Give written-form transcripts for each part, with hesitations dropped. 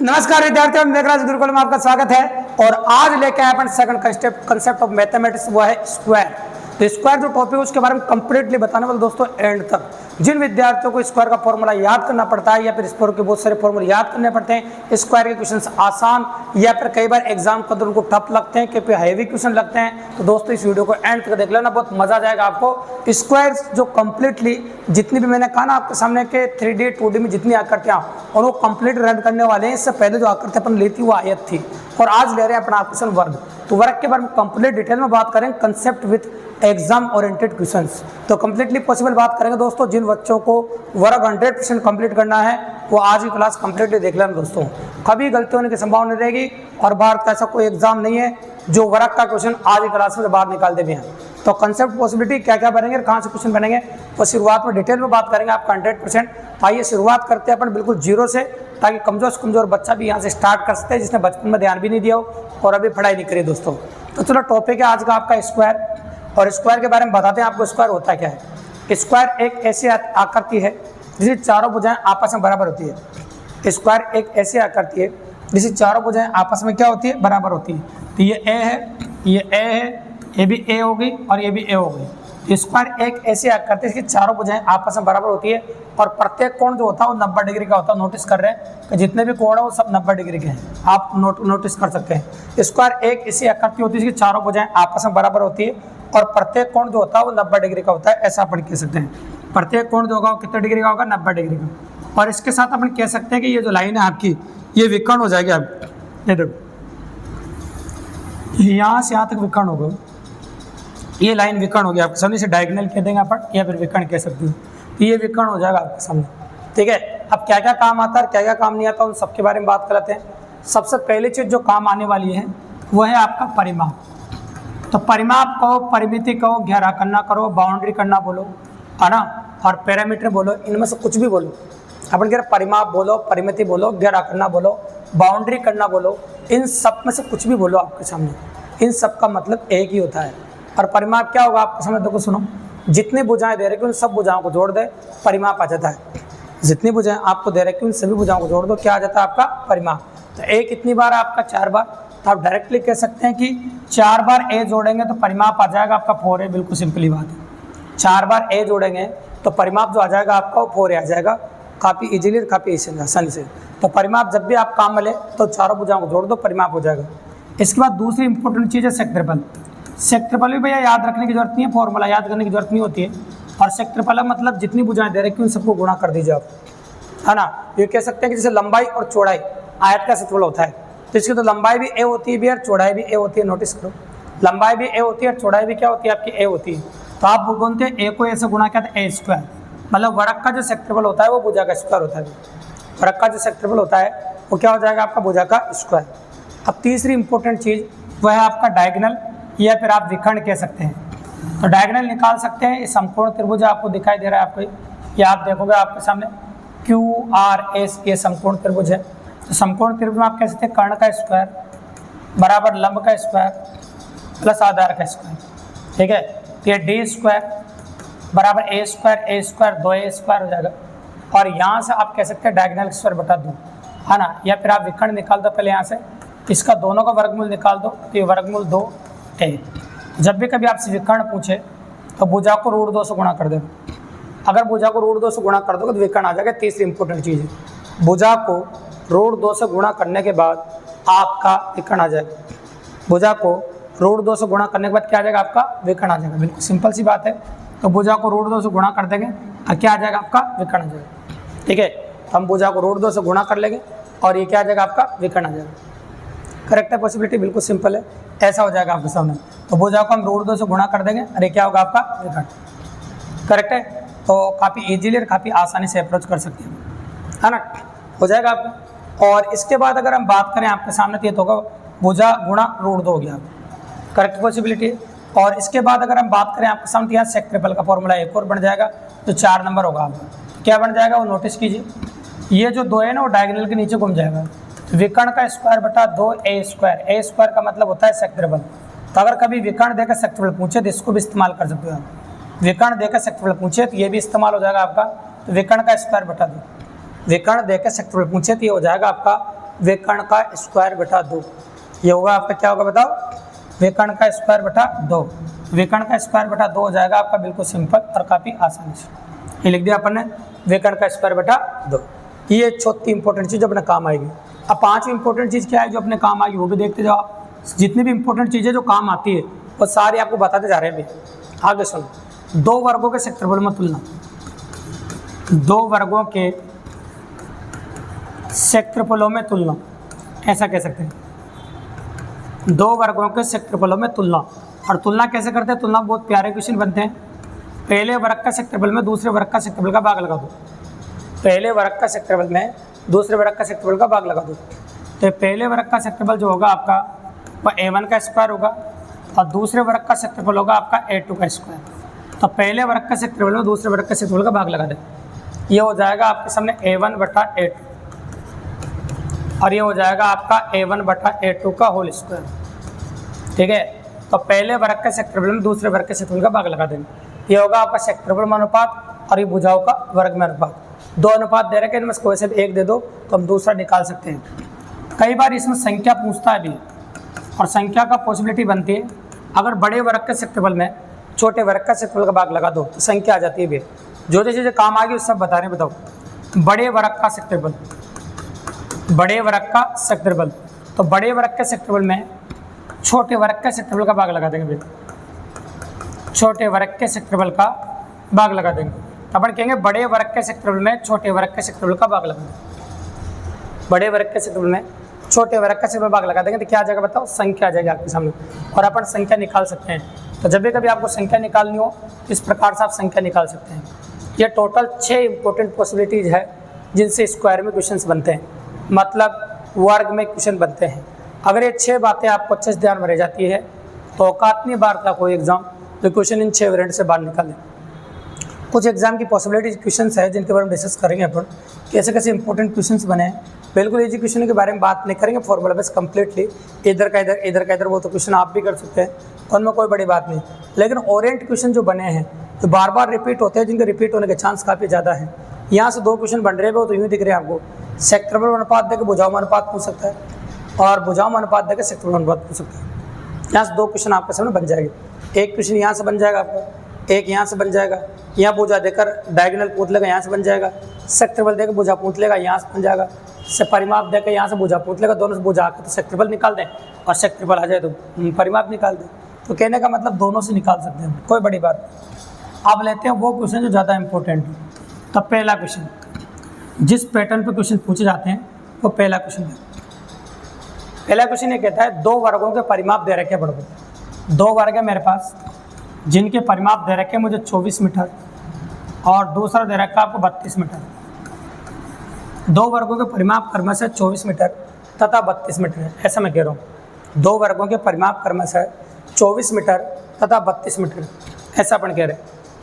नमस्कार विद्यार्थियों, मेघराज गुरुकुल में आपका स्वागत है। और आज लेके आए अपन सेकंड कंसेप्ट ऑफ मैथमेटिक्स, वो है स्क्वायर। तो स्क्वायर जो टॉपिक है उसके बारे में कंप्लीटली बताने वाले दोस्तों एंड तक। जिन विद्यार्थियों को स्क्वायर का फॉर्मूला याद करना पड़ता है या फिर स्क्वायर के बहुत सारे फॉर्मूले याद करने पड़ते हैं, स्क्वायर के क्वेश्चंस आसान या फिर कई बार एग्जाम के अंदर उनको टफ लगते हैं, कि हैवी क्वेश्चन लगते हैं, तो दोस्तों इस वीडियो को एंड तक देख लेना, बहुत मजा आ जाएगा आपको। स्क्वायर जो कंप्लीटली जितनी भी मैंने कहा ना आपके सामने के 3D 2D में जितनी आकृतियां और वो कंप्लीट रन करने वाले हैं। इससे पहले जो आकृति अपन ली थी वो आयत थी, और आज ले रहे हैं अपना क्वेश्चन वर्ग। तो वर्ग के बारे में कंप्लीट डिटेल में बात करेंगे, concept with exam oriented questions. तो कंप्लीटली पॉसिबल बात करेंगे दोस्तों। जिन बच्चों को वर्ग 100% कंप्लीट करना है वो आज की क्लास कंप्लीटली देख लेना दोस्तों, कभी गलती होने की संभावना नहीं रहेगी। और बाहर का ऐसा कोई एग्जाम नहीं है जो वर्ग का क्वेश्चन आज की क्लास में बाहर निकाल दे भी हैं। तो कंसेप्ट पॉसिबिलिटी क्या क्या बनेंगे, कहाँ से क्वेश्चन बनेंगे, वो शुरुआत में डिटेल में बात करेंगे आपका 100%। आइए शुरुआत करते हैं अपन बिल्कुल जीरो से, ताकि कमजोर से कमजोर बच्चा भी यहाँ से स्टार्ट कर सकते हैं, जिसने बचपन में ध्यान भी नहीं दिया हो और अभी पढ़ाई नहीं करी दोस्तों। तो चलो टॉपिक है आज का आपका स्क्वायर, और स्क्वायर के बारे में बताते हैं आपको स्क्वायर होता क्या है। स्क्वायर एक ऐसी आकृति है जिसकी चारों भुजाएं आपस में बराबर होती है। स्क्वायर एक ऐसी आकृति है जिसकी चारों भुजाएं आपस में क्या होती है, बराबर होती है। तो ये ए है, ये ए है, ये भी ए होगी और ये भी ए होगी। स्क्वायर एक ऐसी आकृति है जिसकी चारों भुजाएं आपस में बराबर होती है, और प्रत्येक कोण जो होता है वो 90 डिग्री का होता है। नोटिस कर रहे हैं कि जितने भी कोण है वो सब 90 डिग्री के हैं, आप नोटिस कर सकते हैं। स्क्वायर एक ऐसी आकृति होती है जिसकी चारों भुजाएं आपस में बराबर होती है, और प्रत्येक कोण जो होता है वो 90 डिग्री का होता है। ऐसा अपन कह सकते हैं, प्रत्येक कोण जो होगा वो कितने डिग्री का होगा, 90 डिग्री का। और इसके साथ अपन कह सकते हैं कि ये जो लाइन है आपकी, ये विकर्ण हो जाएगी। अब ये देखो, यहाँ से यहाँ तक विकर्ण होगा, ये लाइन विकर्ण हो गया आपके सामने। इसे डायगोनल कह देंगे अपन, या फिर विकर्ण कह सकते हो। तो ये विकर्ण हो जाएगा आपके सामने, ठीक है। अब क्या क्या काम आता है और क्या क्या काम नहीं आता, उन सबके बारे में बात करते हैं। सबसे पहली चीज़ जो काम आने वाली है वो है आपका परिमाप। तो परिमाप कहो, परिमिति कहो, घेरा करना करो, बाउंड्री करना बोलो, है ना, और पैरामीटर बोलो, इनमें से कुछ भी बोलो। अपन कह रहे परिमाप बोलो, परिमिति बोलो, घेरा करना बोलो, बाउंड्री करना बोलो, इन सब में से कुछ भी बोलो आपके सामने, इन सब का मतलब एक ही होता है। और परिमाप क्या होगा आपके सामने, देखो सुनो, जितनी भुजाएं दे रहे कि उन सब भुजाओं को जोड़ दे, परिमाप आ जाता है। जितनी भुजाएं आपको दे रहे कि उन सभी भुजाओं को जोड़ दो, क्या आ जाता है आपका परिमाप। तो एक कितनी बार आपका 4 बार, तो आप डायरेक्टली कह सकते हैं कि 4 बार ए जोड़ेंगे तो परिमाप आ जाएगा आपका 4a। बिल्कुल सिंपली बात है, 4 बार ए जोड़ेंगे तो परिमाप जो आ जाएगा आपका वो 4a आ जाएगा, काफ़ी इजीली और काफ़ी आसानी से। तो परिमाप जब भी आप काम में ले तो चारों भुजाओं को जोड़ दो, परिमाप हो जाएगा। इसके बाद दूसरी इंपॉर्टेंट चीज़ है क्षेत्रफल। क्षेत्रफल भी भैया याद रखने की जरूरत नहीं है, फॉर्मूला याद करने की जरूरत नहीं होती है। और क्षेत्रफल मतलब जितनी भुजाएं दे रहे कि उन सबको गुणा कर दीजिए आप, है ना। ये कह सकते हैं कि जैसे लंबाई और चौड़ाई आयत का क्षेत्रफल होता है, तो इसकी तो लंबाई भी ए होती है भी और चौड़ाई भी ए होती है। नोटिस करो, लंबाई भी ए होती है और चौड़ाई भी क्या होती है आपकी, ए होती है। तो आप बोलते हैं ए को ए से गुणा क्या था, ए स्क्वायर। मतलब वर्ग का जो क्षेत्रफल होता है वो भुजा का स्क्वायर होता है। वर्ग का जो क्षेत्रफल होता है वो क्या हो जाएगा आपका, भुजा का स्क्वायर। अब तीसरी इंपॉर्टेंट चीज़ वह है आपका डायगोनल, या फिर आप विकर्ण कह सकते हैं। तो डायगोनल निकाल सकते हैं। ये समकोण त्रिभुज आपको दिखाई दे रहा है, आपको ये आप देखोगे आपके सामने QRS, ये समकोण त्रिभुज है। तो समकोण त्रिभुज में आप कह सकते हैं कर्ण का स्क्वायर बराबर लंब का स्क्वायर प्लस आधार का स्क्वायर, ठीक है। तो ये D स्क्वायर बराबर A स्क्वायर 2A स्क्वायर हो जाएगा। और यहाँ से आप कह सकते हैं डायगोनल स्क्वायर बटा 2, है ना। या फिर आप विकर्ण निकाल दो पहले, यहाँ से इसका दोनों का वर्गमूल निकाल दो, तो ये वर्गमूल 2A। जब भी कभी आपसे विकर्ण पूछे तो भुजा को √2 से गुणा कर देना। अगर भुजा को √2 से गुणा कर दोगे तो विकर्ण आ जाएगा। तीसरी इंपॉर्टेंट चीज़ है, भुजा को √2 से गुणा करने के बाद आपका विकर्ण आ जाएगा। भुजा को √2 से गुणा करने के बाद क्या आ जाएगा आपका, विकर्ण आ जाएगा। बिल्कुल सिंपल सी बात है। तो भुजा को √2 से गुणा कर देंगे और क्या आ जाएगा आपका, विकर्ण आ जाएगा, ठीक है। हम भुजा को √2 से गुणा कर लेंगे और ये क्या आ जाएगा आपका, विकर्ण आ जाएगा। करेक्ट है, पॉसिबिलिटी बिल्कुल सिंपल है, ऐसा हो जाएगा आपके सामने। तो भुजा को हम √2 से गुणा कर देंगे, अरे क्या होगा आपका, विकर्ण। करेक्ट है, तो काफ़ी इजीली और काफ़ी आसानी से अप्रोच कर सकते हैं, है ना, हो जाएगा आपका। और इसके बाद अगर हम बात करें आपके सामने, तो ये तो होगा भुजा गुणा √2 हो गया, करेक्ट पॉसिबिलिटी है। और इसके बाद अगर हम बात करें आपके सामने, यहाँ क्षेत्रफल का फॉर्मूला एक और बन जाएगा, तो 4 नंबर होगा आपका। क्या बन जाएगा वो नोटिस कीजिए, ये जो 2 है ना वो डायगोनल के नीचे घूम जाएगा। विकर्ण का स्क्वायर बटा 2A स्क्वायर, A स्क्वायर का मतलब होता है क्षेत्रफल। तो अगर कभी विकर्ण देकर क्षेत्रफल पूछे तो इसको भी इस्तेमाल कर सकते हो आप। विकर्ण देकर क्षेत्रफल पूछे तो ये भी इस्तेमाल हो जाएगा आपका। तो विकर्ण का स्क्वायर बटा 2, विकर्ण देकर क्षेत्रफल पूछे तो ये हो जाएगा आपका विकर्ण का स्क्वायर बटा 2। ये होगा आपका क्या होगा बताओ, विकर्ण का स्क्वायर बटा 2। विकर्ण का स्क्वायर बटा 2 हो जाएगा आपका बिल्कुल सिंपल और काफ़ी आसानी से। ये लिख दिया अपन ने, विकर्ण का स्क्वायर बटा 2। ये चौथी इंपॉर्टेंट चीज़ जो अपने काम आएगी। अब पांचवी इंपॉर्टेंट चीज़ क्या है जो अपने काम आएगी वो भी देखते जाओ आप। जितनी भी इंपॉर्टेंट चीज़ें जो काम आती है वो सारी आपको बताते जा रहे हैं भी। आगे सुनो, दो वर्गों के क्षेत्रफल में तुलना। दो वर्गों के क्षेत्रफलों में तुलना, ऐसा कह सकते हैं। दो वर्गों के क्षेत्रफलों में तुलना। और तुलना कैसे करते हैं? तुलना बहुत प्यारे क्वेश्चन बनते हैं। पहले वर्ग का क्षेत्रफल में दूसरे वर्ग का क्षेत्रफल का भाग लगा दो। पहले वर्ग का क्षेत्रफल में दूसरे वर्ग का क्षेत्रफल का भाग लगा दो। तो पहले वर्ग का क्षेत्रफल जो होगा आपका वह a1 का स्क्वायर होगा और दूसरे वर्ग का क्षेत्रफल होगा आपका a2 का स्क्वायर। तो पहले वर्ग का क्षेत्रफल में दूसरे वर्ग का क्षेत्रफल का भाग लगा दें। ये हो जाएगा आपके सामने a1 बटा a2 और ये हो जाएगा आपका a1 बटा a2 का होल स्क्वायर। ठीक है, तो पहले वर्ग का क्षेत्रफल में दूसरे वर्ग के क्षेत्रफल का भाग लगा देंगे। ये होगा आपका क्षेत्रफल में अनुपात और ये भुजाओं का वर्ग में अनुपात। दो अनुपात दे रखे हैं, इनमें कोई से भी एक दे दो तो हम दूसरा निकाल सकते हैं। कई बार इसमें संख्या पूछता है भी और संख्या का पॉसिबिलिटी बनती है। अगर बड़े वर्ग के क्षेत्रफल में छोटे वर्ग का क्षेत्रफल का भाग लगा दो तो संख्या आ जाती है भी। जो जो चीज़ें काम आ गई सब बता रहे हैं। बताओ, बड़े वर्ग का क्षेत्रफल, बड़े वर्ग का क्षेत्रफल, तो बड़े वर्ग के क्षेत्रफल में छोटे वर्ग के क्षेत्रफल का भाग लगा देंगे। छोटे वर्ग के क्षेत्रफल का भाग लगा देंगे। अपन कहेंगे बड़े वर्ग के क्षेत्रफल में छोटे वर्ग के क्षेत्रफल का भाग लगा देंगे। बड़े वर्ग के क्षेत्रफल में छोटे वर्ग का क्षेत्रफल भाग लगा देंगे तो क्या आ जाएगा बताओ, संख्या आ जाएगी आपके सामने। और अपन संख्या निकाल सकते हैं। तो जब भी कभी आपको संख्या निकालनी हो इस प्रकार से आप संख्या निकाल सकते हैं। ये टोटल 6 इंपॉर्टेंट पॉसिबिलिटीज़ है जिनसे स्क्वायर में क्वेश्चंस बनते हैं, मतलब वर्ग में क्वेश्चन बनते हैं। अगर ये 6 बातें आपको अच्छे से ध्यान में रह जाती है तो औकात नहीं बार था कोई एग्जाम जो क्वेश्चन इन 6 वेरिएंट से बाहर निकाले। कुछ एग्जाम की पॉसिबिलिटी क्वेश्चंस है जिनके बारे में डिस्कस करेंगे अपन, कैसे कैसे इंपॉर्टेंट क्वेश्चंस बने हैं। बिल्कुल इजी क्वेश्चन के बारे में बात नहीं करेंगे फॉर्मूला बेस कम्प्लीटली, इधर का इधर इधर का इधर, वो तो क्वेश्चन आप भी कर सकते हैं, उनमें कोई बड़ी बात नहीं। लेकिन ओरिएंट क्वेश्चन जो बने हैं तो बार बार रिपीट होते हैं, जिनके रिपीट होने के चांस काफ़ी ज़्यादा है। यहाँ से 2 क्वेश्चन बन रहे हैं वो तो यूँ दिख रहे हैं आपको। क्षेत्रफल अनुपात देकर भुजाओं अनुपात पूछ सकता है और भुजाओं अनुपात देकर क्षेत्रफल अनुपात पूछ सकता है। यहाँ से 2 क्वेश्चन आपके सामने बन जाएंगे। एक क्वेश्चन यहाँ से बन जाएगा आपका, एक यहाँ से बन जाएगा। यहाँ भुजा देकर डायगोनल पूछ लेगा, यहाँ से बन जाएगा। क्षेत्रफल देकर भुजा पूछ लेगा, यहाँ से बन जाएगा। से परिमाप देकर यहाँ से भुजा पूछ लेगा, दोनों से भुजा आकर तो क्षेत्रफल निकाल दें और क्षेत्रफल आ जाए तो परिमाप निकाल दें। तो कहने का मतलब दोनों से निकाल सकते हैं, कोई बड़ी बात नहीं। अब लेते हैं वो क्वेश्चन जो ज़्यादा इंपॉर्टेंट है। तो पहला क्वेश्चन, जिस पैटर्न पर क्वेश्चन पूछे जाते हैं वो पहला क्वेश्चन है। पहला क्वेश्चन ये कहता है 2 वर्गों के परिमाप दे रखे पढ़ो। 2 वर्ग है मेरे पास जिनके परिमाप दे रखे मुझे 24 मीटर और दूसरा दे रखा आपको 32 मीटर। 2 वर्गों के परिमाप क्रमश है 24 मीटर तथा 32 मीटर है, ऐसा मैं कह रहा हूँ। 2 वर्गों के परिमाप क्रमश है 24 मीटर तथा 32 मीटर, ऐसा अपन कह रहे हैं।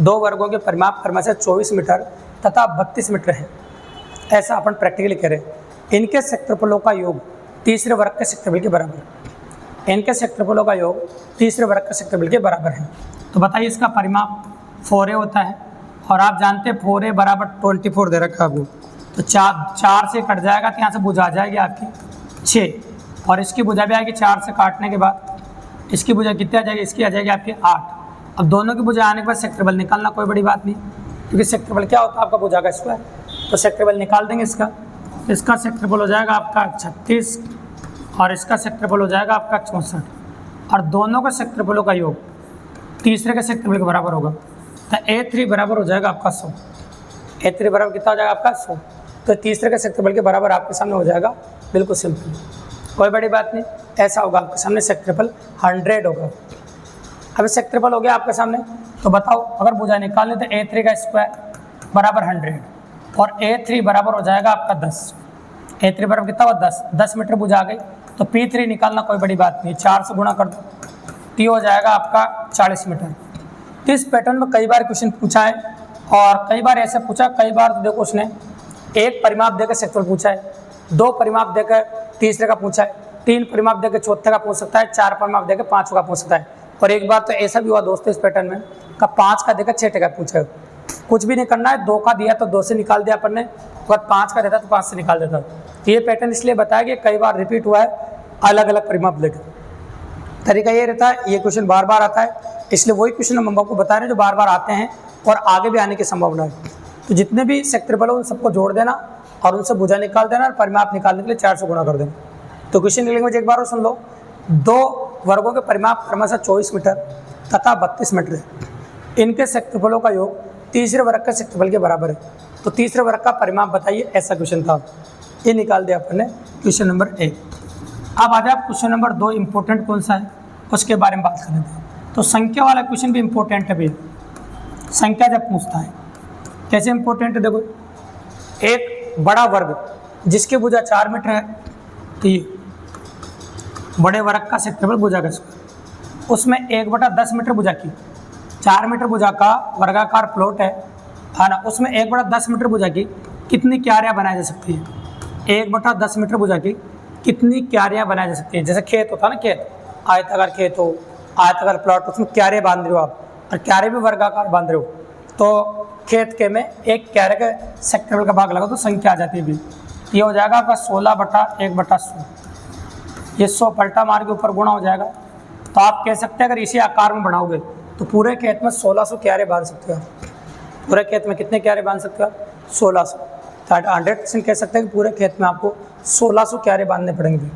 2 वर्गों के परिमाप क्रमश है 24 मीटर तथा 32 मीटर है, ऐसा अपन प्रैक्टिकली कह रहे हैं। इनके क्षेत्रफलों का योग तीसरे वर्ग के क्षेत्रफल के बराबर है। इनके क्षेत्रफलों का योग तीसरे वर्ग के क्षेत्रफल के बराबर है। तो बताइए इसका परिमाप 4a होता है और आप जानते हैं 4a बराबर 24 दे रखा आपको। तो 4 से कट जाएगा तो यहाँ से भुजा आ जाएगी आपकी 6 और इसकी भुजा भी आएगी 4 से काटने के बाद। इसकी भुजा कितनी आ जाएगी? इसकी आ जाएगी आपकी 8। अब दोनों की भुजा आने के बाद क्षेत्रफल निकालना कोई बड़ी बात नहीं, क्योंकि क्षेत्रफल क्या होता है आपका भुजा का स्क्वायर। तो क्षेत्रफल निकाल देंगे इसका। इसका क्षेत्रफल हो जाएगा आपका 36 और इसका क्षेत्रफल हो जाएगा आपका 64 और दोनों का क्षेत्रफलों का योग तीसरे के क्षेत्रफल के बराबर होगा। तो a3 बराबर हो जाएगा आपका 100। a3 बराबर कितना हो जाएगा आपका 100। तो तीसरे के क्षेत्रफल के बराबर आपके सामने हो जाएगा, बिल्कुल सिंपल, कोई बड़ी बात नहीं। ऐसा होगा आपके सामने क्षेत्रफल 100 होगा। अब क्षेत्रफल हो गया आपके सामने, तो बताओ अगर भुजा निकालने तो a3 का स्क्वायर बराबर 100 और a3 बराबर हो जाएगा आपका 10। a3 बराबर कितना हुआ 10 मीटर भुजा आ गई। तो p3 निकालना कोई बड़ी बात नहीं, 4 से गुणा कर दो, t हो जाएगा आपका 40 मीटर। तो इस पैटर्न में कई बार क्वेश्चन पूछा है और कई बार ऐसे पूछा, कई बार तो देखो उसने एक परिमाप देकर क्षेत्रफल पूछा है, 2 परिमाप देकर तीसरे का पूछा है, 3 परिमाप देकर चौथे का पूछ सकता है, 4 परिमाप देकर 5 का पूछ सकता है। और एक बार तो ऐसा भी हुआ दोस्तों इस पैटर्न में का 5 का देकर 6 का पूछा है। कुछ भी नहीं करना है, 2 का दिया तो 2 से निकाल दिया अपन ने अगर 5 का देता तो 5 से निकाल देता। तो ये पैटर्न इसलिए बताया कि कई बार रिपीट हुआ है अलग अलग परिमाप लेकर। तरीका ये रहता है, ये क्वेश्चन बार बार आता है, इसलिए वही क्वेश्चन हम आपको बता रहे हैं जो बार बार आते हैं और आगे भी आने की संभावना है। तो जितने भी क्षेत्रफल हो उन सबको जोड़ देना और उनसे भुजा निकाल देना और परिमाप निकालने के लिए 4 से गुणा कर देना। तो क्वेश्चन लिखेंगे एक बार और सुन लो। 2 वर्गों के परिमाप क्रमशः 24 मीटर तथा 32 मीटर है। इनके क्षेत्रफलों का योग तीसरे वर्ग के क्षेत्रफल के बराबर है। तो तीसरे वर्ग का परिमाप बताइए, ऐसा क्वेश्चन था। ये निकाल दिया अपन ने क्वेश्चन नंबर 1। अब आ जाए क्वेश्चन नंबर 2 इंपॉर्टेंट कौन सा है उसके बारे में बात कर लेते हैं। तो संख्या वाला क्वेश्चन भी इंपॉर्टेंट है भैया। संख्या जब पूछता है कैसे इंपॉर्टेंट है, देखो एक बड़ा वर्ग जिसकी भुजा 4 मीटर है, तो ये बड़े वर्ग का क्षेत्रफल भुजा का स्क्वायर, उसमें 1/10 मीटर भुजा की 4 मीटर भुजा का वर्गाकार प्लॉट है ना, उसमें 1/10 मीटर भुजा की कितनी क्यारियाँ बनाई जा सकती है। 1/10 मीटर भुजा की कितनी क्यारियाँ बनाई जा सकती है। जैसे खेत होता है ना, खेत आयताकार खेत हो, आयताकार प्लॉट, उसमें क्यारे बांध रहे हो आप, और क्यारे भी वर्गाकार बांध रहे हो, तो खेत के में एक क्यारे का सेक्टरल का भाग लगा तो संख्या आ जाती है भी। ये हो जाएगा आपका 16/1/100। ये 100 पलटा मार के ऊपर गुणा हो जाएगा। तो आप कह सकते हैं अगर इसी आकार में बनाओगे तो पूरे खेत में 1600 क्यारे बांध सकते हो आप। पूरे खेत में कितने क्यारे बांध सकते हो आप? 1600। तो 100% कह सकते हैं कि पूरे खेत में आपको 1600 क्यारे बांधने पड़ेंगे।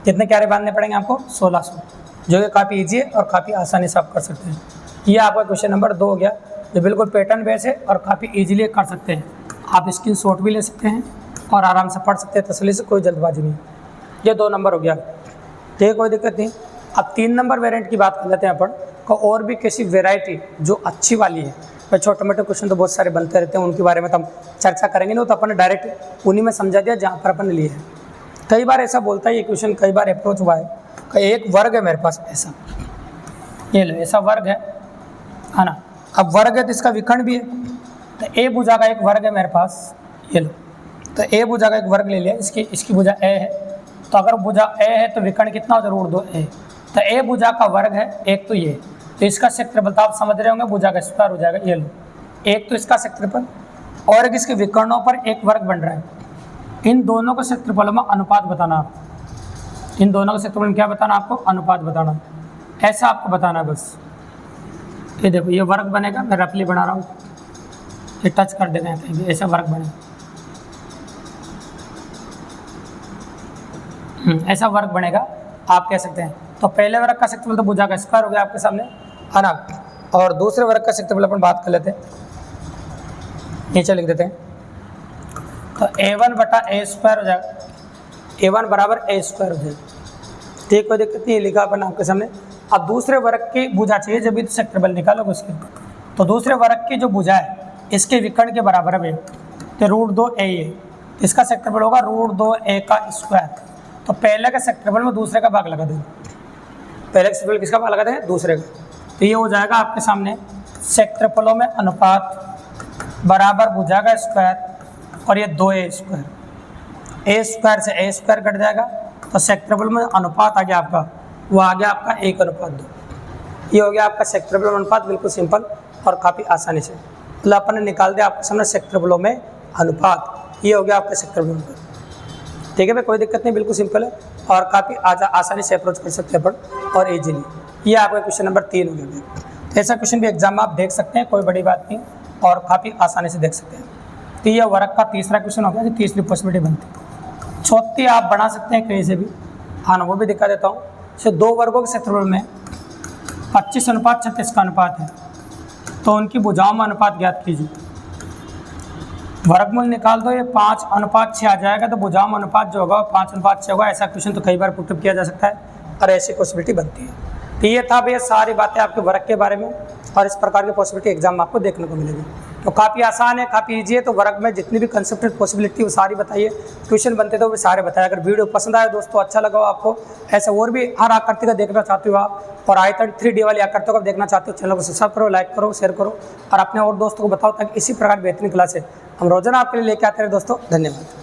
कितने क्यारे बांधने पड़ेंगे आपको? 1600, जो कि काफ़ी ईजी है और काफ़ी आसानी से आप कर सकते हैं। ये आपका क्वेश्चन नंबर 2 हो गया, जो बिल्कुल पैटर्न बेस है और काफ़ी ईजिली कर सकते हैं। आप स्क्रीनशॉट भी ले सकते हैं और आराम से पढ़ सकते हैं तसल्ली से, कोई जल्दबाजी नहीं। ये 2 नंबर हो गया, ठीक है, कोई दिक्कत नहीं। अब 3 नंबर वेरिएंट की बात कर लेते हैं अपन को। और भी किसी वेराइटी जो अच्छी वाली है, भाई छोटे मोटे क्वेश्चन तो बहुत सारे बनते रहते हैं, उनके बारे में तो हम चर्चा करेंगे नहीं, तो अपन ने डायरेक्ट उन्हीं में समझा दिया जहाँ पर अपन ने लिए है। कई बार ऐसा बोलता है ये क्वेश्चन, कई बार अप्रोच हुआ है कि एक वर्ग है मेरे पास ऐसा, ये लो ऐसा वर्ग है ना। अब वर्ग है तो इसका विकर्ण भी है, तो ए भुजा का एक वर्ग है मेरे पास, ये लो। तो ए भुजा का एक वर्ग ले लिया, इसकी भुजा ए है। तो अगर भुजा ए है तो विकर्ण कितना हो जाए? √2a। तो ए भुजा का वर्ग है एक, तो ये, तो इसका क्षेत्रफल तो आप समझ रहे होंगे भुजा का स्क्वायर हो जाएगा। ये लो, एक तो इसका क्षेत्रफल और एक इसके विकर्णों पर एक वर्ग बन रहा है। इन दोनों के क्षेत्रफलों में अनुपात बताना आप। इन दोनों के क्षेत्रफल में क्या बताना आपको? अनुपात बताना। ऐसा आपको बताना है बस। ये देखो ये वर्ग बनेगा, मैं रफली बना रहा हूँ, ये टच कर देते हैं कहीं भी, ऐसा वर्ग बनेगा, ऐसा वर्ग बनेगा आप कह सकते हैं। तो पहले वर्ग का क्षेत्रफल तो भुजा का स्क्वायर हो गया आपके सामने, है ना। और दूसरे वर्ग का क्षेत्रफल अपन बात कर लेते हैं, नीचे लिख देते हैं। तो a1/a² हो जाएगा, a1 बराबर a² हो जाएगा, ठीक, कोई दिक्कत नहीं, लिखा अपन आपके सामने। अब दूसरे वर्ग की भुजा चाहिए, जब भी तो क्षेत्रफल निकालोगे उसके। तो दूसरे वर्ग की जो भुजा है इसके विकर्ण के बराबर है, तो √2a है, इसका क्षेत्रफल होगा √2a²। तो पहले का क्षेत्रफल में दूसरे का भाग लगा देंगे, पहले का क्षेत्रफल किसका भाग लगा देंगे? दूसरे का। तो ये हो जाएगा आपके सामने क्षेत्रफलों में अनुपात बराबर भुजा का स्क्वायर और ये 2a², a² से a² कट जाएगा, तो क्षेत्रफल में अनुपात आ गया आपका, वो आ गया आपका 1:2। ये हो गया आपका क्षेत्रफल अनुपात, बिल्कुल सिंपल और काफ़ी आसानी से मतलब अपन ने निकाल दिया आपके सामने क्षेत्रफलों में अनुपात। ये हो गया आपका क्षेत्रफल अनुपात, ठीक है भाई, कोई दिक्कत नहीं, बिल्कुल सिंपल है और काफ़ी आसानी से अप्रोच कर सकते हैं अपन और इजीली। ये आपका क्वेश्चन नंबर 3 हो गया। तो ऐसा क्वेश्चन भी एग्जाम में आप देख सकते हैं, कोई बड़ी बात नहीं और काफ़ी आसानी से देख सकते हैं। तो ये वर्ग का तीसरा क्वेश्चन हो गया, जो तीसरी पॉसिबिलिटी बनती है। चौथी आप बना सकते हैं कहीं से भी, हाँ ना, वो भी दिखा देता हूँ। जैसे 2 वर्गों के क्षेत्रफल में 25:36 का अनुपात है, तो उनकी भुजाओं में अनुपात ज्ञात कीजिए। वर्गमूल निकाल दो, ये 5:6 आ जाएगा, तो भुजाओं में अनुपात जो होगा 5:6 होगा। ऐसा क्वेश्चन तो कई बार पुटअप किया जा सकता है और ऐसी पॉसिबिलिटी बनती है। तो ये था भैया सारी बातें आपके वर्ग के बारे में, और इस प्रकार की पॉसिबिलिटी एग्जाम में आपको देखने को मिलेगी। तो काफ़ी आसान है, काफ़ी ईजी है। तो वर्ग में जितनी भी कंसेप्ट पॉसिबिलिटी वो सारी बताइए, क्वेश्चन बनते थे वो भी सारे बताया। अगर वीडियो पसंद आए दोस्तों, अच्छा लगा हो आपको, ऐसा और भी हर आकृति का देखना चाहते हो आप, और आयतन 3D वाली आकृतियों का देखना चाहते हो, चैनल को सब्सक्राइब करो, लाइक करो, शेयर करो और अपने और दोस्तों को बताओ, ताकि इसी प्रकार बेहतरीन क्लास है हम रोजाना आपके लिए लेके आते रहे दोस्तों। धन्यवाद।